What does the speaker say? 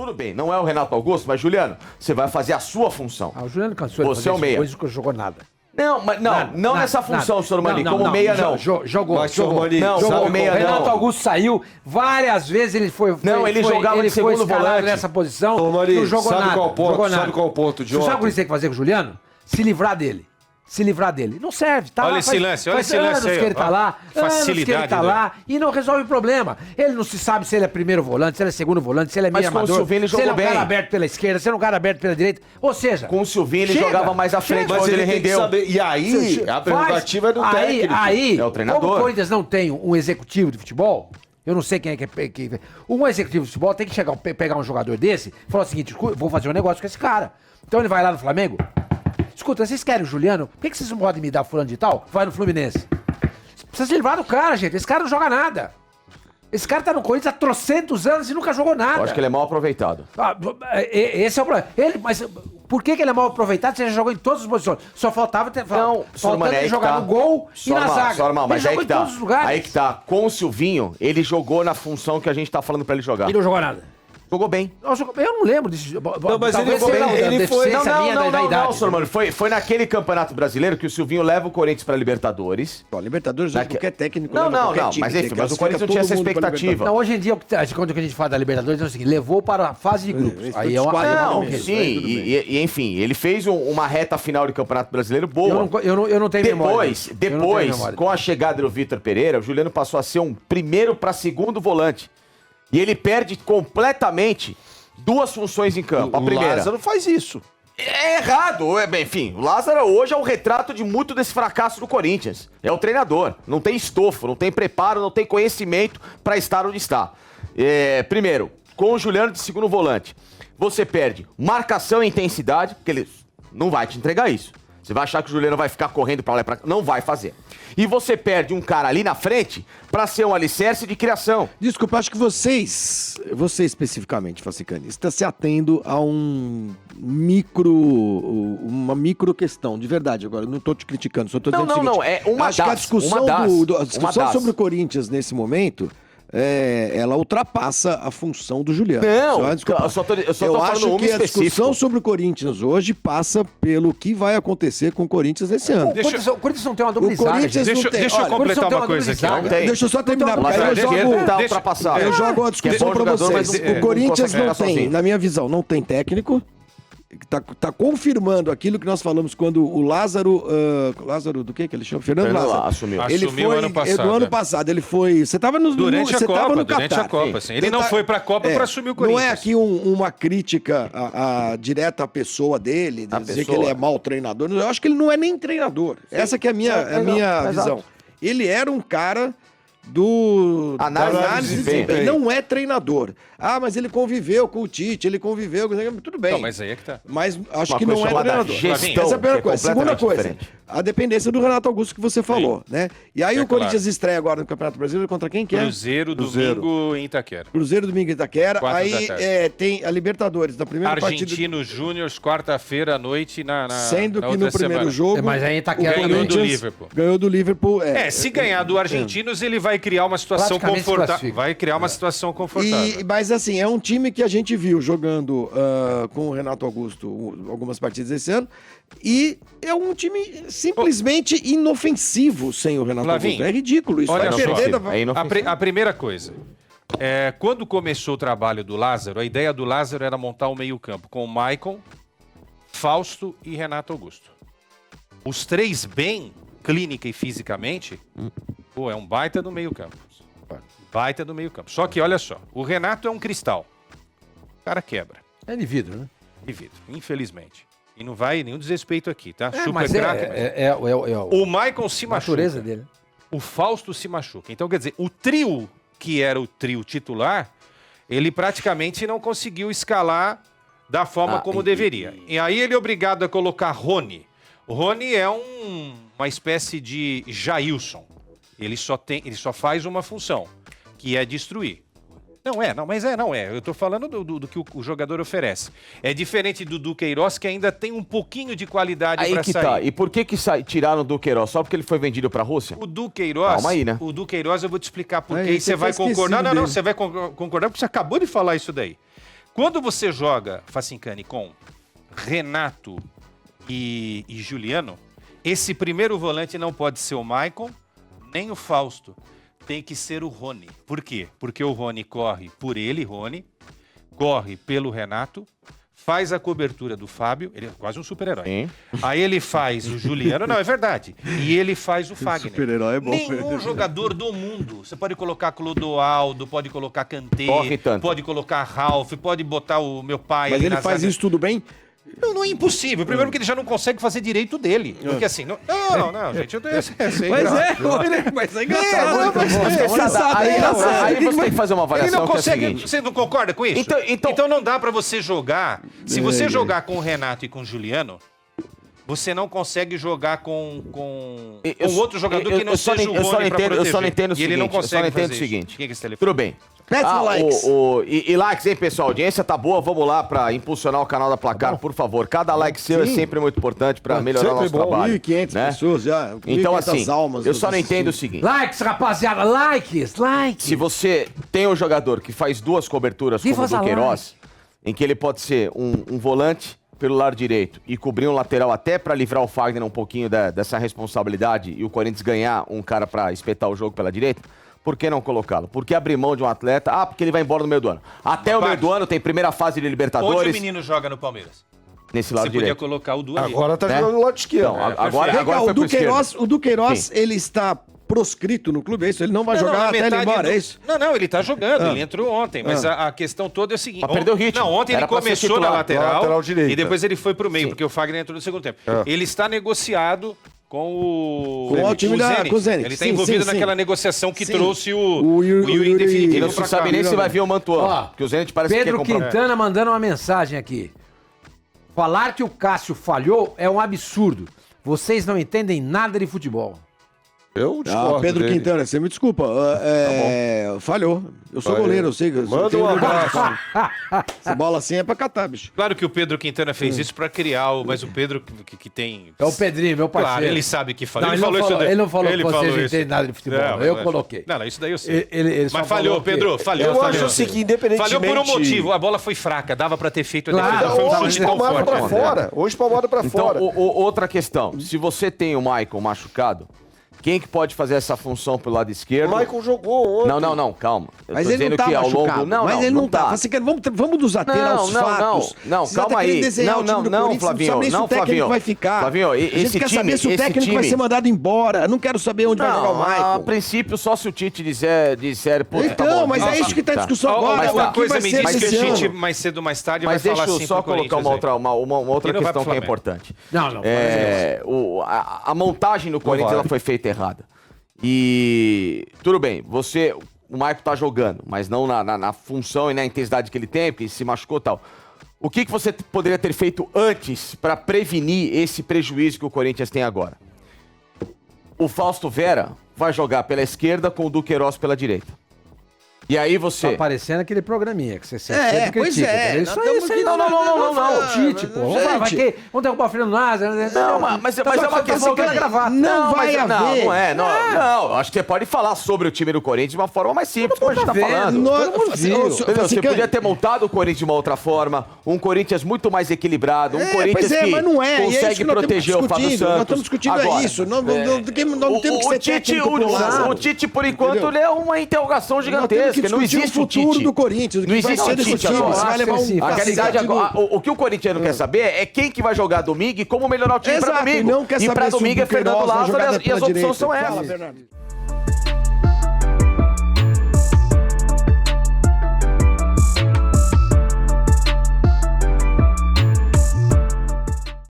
Tudo bem, não é o Renato Augusto, mas Juliano, você vai fazer a sua função. O Juliano cansou Você é o meia. Depois que não jogou nada. Não, mas não nessa função, senhor Mani, como meia não. Jogou. Mas, senhor Mani, não, como meia não. Renato Augusto saiu várias vezes, ele foi. Não, ele jogava de segundo volante. Nessa posição, Ô, Mani, não jogou sabe nada. qual ponto? Jogou nada. Sabe qual ponto de Você ontem? sabe o que ele tem que fazer com o Juliano? Se livrar dele. Não serve, tá Olha lá, esse lance, olha esse lance aí, que ele tá lá, facilidade que ele tá lá e não resolve o problema. Ele não se sabe se ele é primeiro volante, se ele é segundo volante, se ele é meio Mas com o amador, Silvinho ele se ele é jogou um cara bem. aberto pela esquerda, se ele é um cara aberto pela direita. Ou seja, Com o Silvinho ele jogava mais à frente, Mas quando ele tem que rendeu. saber. E aí, a prerrogativa é do técnico. Aí, É o treinador. como o Corinthians não tem um executivo de futebol, eu não sei quem é que... Um executivo de futebol tem que chegar, pegar um jogador desse e falar o seguinte, vou fazer um negócio com esse cara. Então ele vai lá no Flamengo... Escuta, vocês querem o Juliano? Por que vocês não podem me dar fulano de tal? Vai no Fluminense. Precisa se livrar do cara, gente. Esse cara não joga nada. Esse cara tá no Corinthians há trocentos anos e nunca jogou nada. Eu acho que ele é mal aproveitado. Esse é o problema. Mas por que ele é mal aproveitado? Você já jogou em todas as posições. Só faltava faltando ele jogar no gol e na zaga. Mas ele jogou em todos os lugares. Aí que tá. Com o Silvinho, ele jogou na função que a gente tá falando pra ele jogar. Ele não jogou nada. Jogou bem. Eu não lembro disso. Não, mas ele foi... Não, senhor Mano, foi naquele Campeonato Brasileiro que o Silvinho leva o Corinthians pra Libertadores. Ó, Libertadores hoje qualquer técnico Não, leva qualquer time, mas enfim, mas o classifica Corinthians não tinha essa todo mundo pra expectativa. Não, hoje em dia, quando a gente fala da Libertadores, é o seguinte, levou para a fase de grupos. Aí é uma... Não, sim, e enfim, ele fez uma reta final de Campeonato Brasileiro boa. Eu não tenho memória. Depois, com a chegada do Vitor Pereira, o Juliano passou a ser um primeiro para segundo volante. E ele perde completamente duas funções em campo. A primeira... O Lázaro faz isso. É errado. Enfim, o Lázaro hoje é o retrato de muito desse fracasso do Corinthians. É o treinador. Não tem estofo, não tem preparo, não tem conhecimento para estar onde está. Primeiro, com o Juliano de segundo volante, você perde marcação e intensidade, porque ele não vai te entregar isso. Você vai achar que o Juliano vai ficar correndo pra lá e pra cá. Não vai fazer. E você perde um cara ali na frente pra ser um alicerce de criação. Desculpa, acho que você especificamente, Facicani, está se atendo a uma micro questão, de verdade. Agora, não estou te criticando, só estou dizendo o seguinte. É uma acho que a discussão sobre o Corinthians nesse momento... ela ultrapassa a função do Juliano. Não, eu só tô falando acho que a específico. discussão sobre o Corinthians hoje passa pelo que vai acontecer com o Corinthians nesse ano. O Corinthians não tem uma dupla zaga, gente. Deixa eu completar uma coisa aqui. Deixa eu só terminar, porque aí eu jogo a discussão pra vocês. O Corinthians não tem, na minha visão, não tem técnico. Tá confirmando aquilo que nós falamos quando o Lázaro... Lázaro do que ele chama? Fernando Lázaro. Assumiu. Ele foi ano passado. do ano passado. Ele foi... Você estava durante a Copa, assim. Ele não foi pra Copa pra assumir o Corinthians. Não é aqui uma crítica direta à pessoa dele, dizer que ele é mau treinador. Eu acho que ele não é nem treinador. Essa que é a minha visão. Ele era um cara da análise de desempenho. Ele não é treinador. Mas ele conviveu com o Tite, ele conviveu com... Tudo bem. Não, mas aí é que tá. Mas acho que não é treinador. Gestão, essa é a primeira coisa. Segunda coisa, diferente. a dependência do Renato Augusto que você falou, né? E aí o Corinthians estreia agora no Campeonato Brasileiro contra quem que é? Cruzeiro, domingo em Itaquera. Cruzeiro, domingo em Itaquera. 4 Aí da tarde. tem a Libertadores, da primeira partida... Argentinos Júniors, quarta-feira à noite Sendo na que no outra primeiro semana. jogo... Mas aí Itaquera ganhou do Liverpool. Ganhou do Liverpool. Se ganhar do Argentinos, ele vai criar uma situação confortável. Vai criar uma situação confortável. Mas assim, é um time que a gente viu jogando com o Renato Augusto algumas partidas esse ano, e é um time simplesmente inofensivo sem o Renato Augusto. É ridículo isso. Olha vai só, perder a primeira coisa, quando começou o trabalho do Lázaro, a ideia do Lázaro era montar um meio-campo com o Maicon, Fausto e Renato Augusto. Os três bem, clínica e fisicamente, é um baita do meio-campo. Baita do meio-campo. Só que, olha só, o Renato é um cristal. O cara quebra. É de vidro, né? De vidro, infelizmente. E não vai nenhum desrespeito aqui, tá? Super craque. O Maicon se machuca. A natureza dele. O Fausto se machuca. Então, quer dizer, o trio, que era o trio titular, ele praticamente não conseguiu escalar da forma como deveria. E aí ele é obrigado a colocar Rony. O Rony é uma espécie de Jailson. Ele só faz uma função, que é destruir. Não é. Eu tô falando do que o jogador oferece. É diferente do Duqueiroz, que ainda tem um pouquinho de qualidade para sair. Tá. E por que tiraram o Duqueiroz? Só porque ele foi vendido pra Rússia? O Duqueiroz... Calma aí, né? O Duqueiroz, eu vou te explicar por quê. E você vai concordar. Não, você vai concordar porque você acabou de falar isso daí. Quando você joga, Facincani, com Renato e Juliano, esse primeiro volante não pode ser o Maicon, nem o Fausto. Tem que ser o Rony. Por quê? Porque o Rony corre por ele, Rony, corre pelo Renato, faz a cobertura do Fábio, ele é quase um super-herói. Aí ele faz o Juliano, não, é verdade. E ele faz o Fagner. Super-herói é bom. Nenhum jogador do mundo. Você pode colocar Clodoaldo, pode colocar Kanté, pode colocar Ralf, pode botar o meu pai. Mas ele faz isso tudo bem? Não é impossível. Primeiro porque ele já não consegue fazer direito dele. Porque assim, não, gente, eu tenho esse Mas é engraçado. Aí você tem que fazer uma avaliação. Ele não que consegue. é a seguinte. Você não concorda com isso? Então não dá pra você jogar. Se você jogar com o Renato e com o Juliano, você não consegue jogar com outro jogador que não seja o Rony pra proteger. Eu só não entendo o seguinte. E ele não consegue fazer isso. Seguinte. Quem é esse telefone? Tudo bem. Likes. E likes, hein, pessoal? A audiência tá boa. Vamos lá pra impulsionar o canal da Placar, por favor. Cada like seu é sempre muito importante pra melhorar o nosso trabalho. 1.500 né? pessoas já. Então, assim, almas eu só não entendo o seguinte. Likes, rapaziada, likes. Se você tem um jogador que faz duas coberturas como o Duqueiroz, em que ele pode ser um volante pelo lado direito e cobrir um lateral até pra livrar o Fagner um pouquinho dessa responsabilidade e o Corinthians ganhar um cara pra espetar o jogo pela direita, por que não colocá-lo? Por que abrir mão de um atleta? Porque ele vai embora no meio do ano. Até o meio do ano tem primeira fase de Libertadores. Onde o menino joga no Palmeiras? Nesse lado direito. Você podia colocar o Du ali. Agora tá jogando do lado esquerdo. Não, agora foi pro esquerdo. O Duqueiroz, ele está proscrito no clube, é isso? Ele não vai jogar até ele ir embora, é isso? Não, ele tá jogando, ele entrou ontem, mas a questão toda é o seguinte... Mas perdeu o ritmo. Não, ontem ele começou na lateral direita. e depois ele foi pro meio, porque o Fagner entrou no segundo tempo. Ele está negociado com o time com o Zenit. Ele está envolvido naquela negociação que trouxe o Yuri definitivo. E não se sabe nem se vai vir o Mantuan, porque o Zenit parece que quer comprar. Pedro Quintana mandando uma mensagem aqui. Falar que o Cássio falhou é um absurdo. Vocês não entendem nada de futebol. Eu discordo Pedro dele. Quintana, você me desculpa. Falhou. Eu sou goleiro, eu sei. Manda um abraço. Essa bola assim é pra catar, bicho. Claro que o Pedro Quintana fez isso pra criar mas o Pedro que tem... É o Pedrinho, meu parceiro. Claro, ele sabe que falou. Não, ele não falou que vocês não entendem nada de futebol. Eu coloquei. Não, isso daí eu sei. Mas falhou, Pedro, falhou. Eu acho assim que independentemente... Falhou por um motivo, a bola foi fraca, dava pra ter feito a defesa. Foi um chute palmado pra fora. Hoje palmado pra fora. Então, outra questão. Se você tem o Maicon machucado, quem que pode fazer essa função pelo lado esquerdo? O Maicon jogou ontem. Não, calma. Mas ele não tá machucado. Mas ele não tá. Vamos nos ater aos fatos. Não, calma aí. Não, Flavinho. Não, Flavinho. Vai ficar. Flavinho, esse time... A gente quer saber se o técnico vai ser mandado embora. Eu não quero saber onde vai jogar o Maicon. A princípio, só se o Tite disser... Então, mas é isso que tá em discussão agora. Mas uma coisa me diz que o Tite, mais cedo ou mais tarde, vai falar assim pro Corinthians. Mas deixa eu só colocar uma outra questão que é importante. A montagem no Corinthians ela foi feita errada. E tudo bem, o Maicon tá jogando, mas não na função e na intensidade que ele tem, porque ele se machucou e tal. O que você poderia ter feito antes para prevenir esse prejuízo que o Corinthians tem agora? O Fausto Vera vai jogar pela esquerda com o Duqueiroz pela direita. E aí você... Tá parecendo aquele programinha que você sempre pois critica. é. Isso aí. Não. O Tite, pô. Vamos derrubar o Fernando Lázaro. Não, mas é uma questão que não vai haver. Não, acho que você pode falar sobre o time do Corinthians de uma forma mais simples, como a gente tá falando. Você podia ter montado o Corinthians de uma outra forma, um Corinthians muito mais equilibrado, um Corinthians que consegue proteger o Fábio Santos. Nós estamos discutindo isso. Nós não temos que ser técnico pro lado. O Tite, por enquanto, ele é uma interrogação gigantesca. Não existe o futuro do Corinthians. Não existe o Tite agora. Vai levar A realidade agora, o que o corintiano quer saber é quem que vai jogar domingo e como melhorar o time pra domingo. E pra domingo é Fernando Lázaro e as opções são essas.